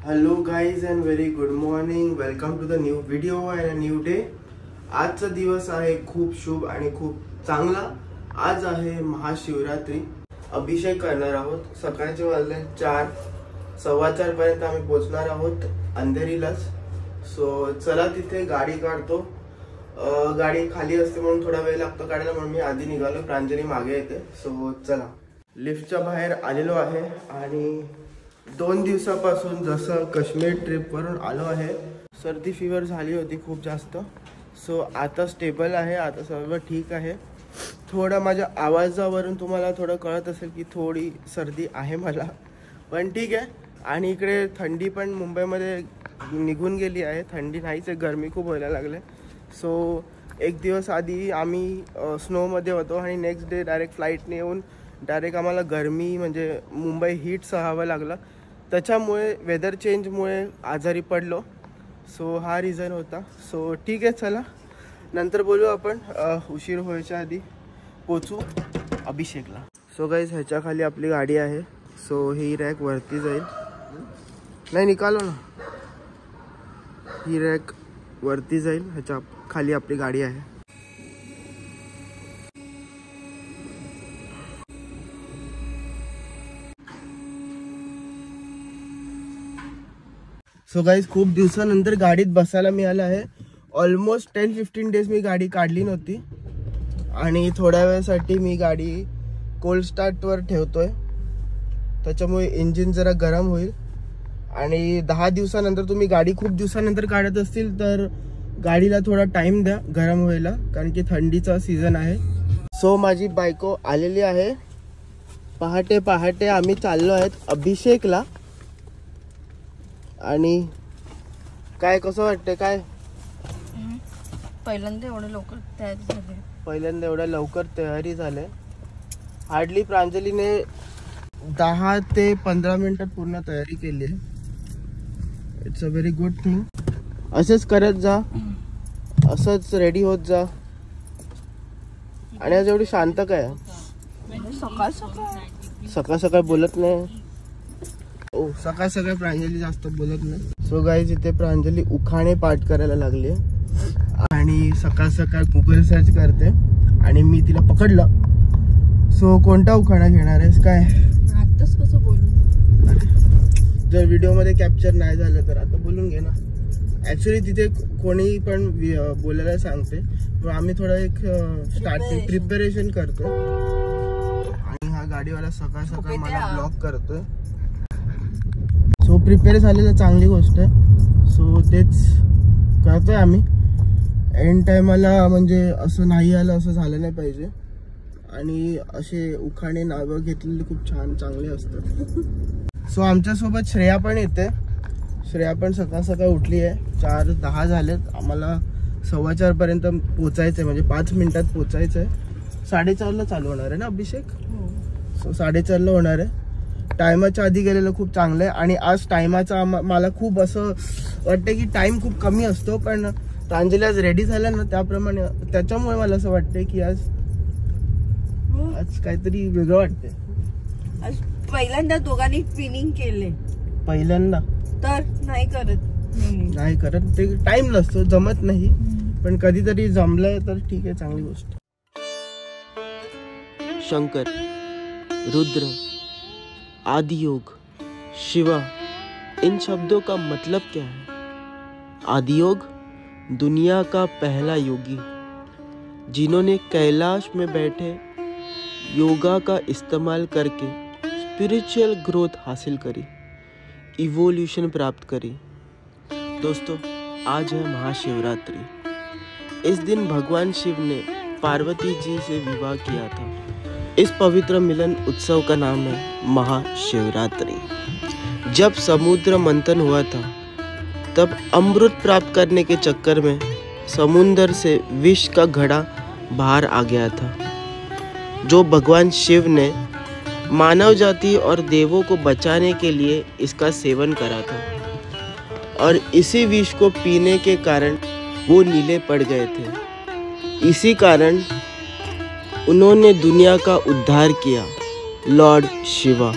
Hello guys and very good morning. Welcome to the new video and a new day. आजचा दिवस आहे खूप शुभ आणि खूप चांगला. आज आहे महाशिवरात्री. अभिषेक करणार आहोत. सकाळचे वाजले 4, 4:15 पर्यंत आम्ही पोहोचणार आहोत अंधेरीलाच. सो चला तिथे गाडी काढतो. गाडी खाली असते म्हणून थोडा वेळ लागतो काढायला, म्हणून मी आधी निघालो. प्रांजली मागे येते. सो चला. लिफ्टच्या बाहेर आलेलो आहे आणि 2 दिवसापासून जसं काश्मीर ट्रिपवरून आलो आहे, सर्दी फीवर झाली होती खूप जास्त. सो आता स्टेबल आहे, आता सर्व ठीक आहे. थोडं माझ्या आवाजावरून तुम्हाला थोडं कळत असेल की थोडी सर्दी आहे मला, पण ठीक आहे. आणि इकडे थंडी पण मुंबईमध्ये निघून गेली आहे. थंडी नाहीच आहे, गरमी खूप व्हायला लागले. सो एक दिवस आधी आम्ही स्नोमध्ये होतो आणि नेक्स्ट डे डायरेक्ट फ्लाईटने येऊन डायरेक्ट आम्हाला गरमी म्हणजे मुंबई हीट सहावं लागलं. त्याच्यामुळे वेदर चेंजमुळे आजारी पडलो. सो हा रिझन होता. सो ठीक आहे, चला नंतर बोलू आपण. उशीर व्हायच्या आधी पोचू अभिषेकला. सो गाईज ह्याच्या खाली आपली गाडी आहे. सो ही रॅक वरती जाईल. नाही निकालो ना, ही रॅक वरती जाईल. ह्याच्या खाली आपली गाडी आहे. सो गाईज खूप दिवसानंतर गाडीत बसायला मिळालं आहे. ऑलमोस्ट 10-15 डेज मी गाडी काढली नव्हती आणि थोड्या वेळासाठी मी गाडी कोल्ड स्टार्टवर ठेवतोय. त्याच्यामुळे इंजिन जरा गरम होईल. आणि 10 दिवसानंतर तुम्ही गाडी खूप दिवसानंतर काढत असतील तर गाडीला थोडा टाइम द्या गरम व्हायला, कारण की थंडीचा सीझन आहे. सो माझी बायको आलेली आहे. पहाटे पहाटे आम्ही चाललो आहेत अभिषेकला. आणि काय कसं वाटतं? काय पहिल्यांदा एवढ्या लवकर तयारी झाले. हार्डली प्रांजलीने 10 ते 15 मिनिटात पूर्ण तयारी केली आहे. It's a very good thing. असंच करत जा, असंच रेडी होत जा. आणि आज एवढी शांत काय? सकाळ सकाळ बोलत नाही. सकाळ सकाळ प्रांजली जास्त बोलत नाही. सो गाईज इथे प्रांजली उखाणे पाठ करायला लागली आणि सकाळ सकाळ गुगल सर्च करते आणि मी तिला पकडलं. सो कोणता उखाणा घेणार आहेस? काय आताच कसं बोलू? जर व्हिडिओ मध्ये कॅप्चर नाही झालं तर आता बोलून घे ना. ऍक्च्युली तिथे कोणी पण बोलायला सांगते, पण आम्ही थोडं एक स्टार्टिंग प्रिपरेशन करतो. आणि हा गाडीवाला सकाळ सकाळ मला ब्लॉक करतोय. सो प्रिपेअर झालेलं चांगली गोष्ट आहे. सो तेच करतोय आम्ही. एंड टायमाला म्हणजे असं नाही आलं असं झालं नाही पाहिजे. आणि असे उखाणे नावं घेतलेले खूप छान चांगले असतात. सो आमच्यासोबत श्रेया पण येते. श्रेया पण सकाळ सकाळ उठली आहे. 4:10 झालेत. आम्हाला 4:15 पर्यंत पोचायचं आहे, म्हणजे 5 मिनिटात पोचायचं आहे. 4:30ला चालू होणार आहे ना अभिषेक? सो 4:30ला होणार आहे. टायमाच्या आधी गेलेलं खूप चांगलं आहे. आणि आज टायमाचा मला खूप असं वाटतं की टाइम खूप कमी असतो, पण प्रांजली आज रेडी झाल्या ना त्याप्रमाणे, त्याच्यामुळे मला असं वाटतंय की आज काहीतरी वेगळं वाटतंय. आज पहिल्यांदा दोघांनी ट्विनिंग केले. पहिल्यांदा तर नाही करत ते टाइम नसतो, जमत नाही. पण कधीतरी जमलंय तर ठीक आहे, चांगली गोष्ट. शंकर, रुद्र, आदि योग, शिवा, इन शब्दों का मतलब क्या है? आदि योग दुनिया का पहला योगी जिन्होंने कैलाश में बैठे योगा का इस्तेमाल करके स्पिरिचुअल ग्रोथ हासिल करी, इवोल्यूशन प्राप्त करी. दोस्तों, आज है महाशिवरात्रि. इस दिन भगवान शिव ने पार्वती जी से विवाह किया था. इस पवित्र मिलन उत्सव का नाम है महाशिवरात्रि. जब समुद्र मंथन हुआ था तब अमृत प्राप्त करने के चक्कर में समुद्र से विष का घड़ा बाहर आ गया था, जो भगवान शिव ने मानव जाति और देवों को बचाने के लिए इसका सेवन करा था. और इसी विष को पीने के कारण वो नीले पड़ गए थे. इसी कारण उन्होंने दुनिया का उद्धार किया, लॉर्ड शिवा.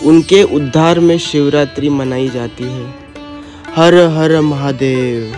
उनके उद्धार में शिवरात्रि मनाई जाती है। हर हर महादेव।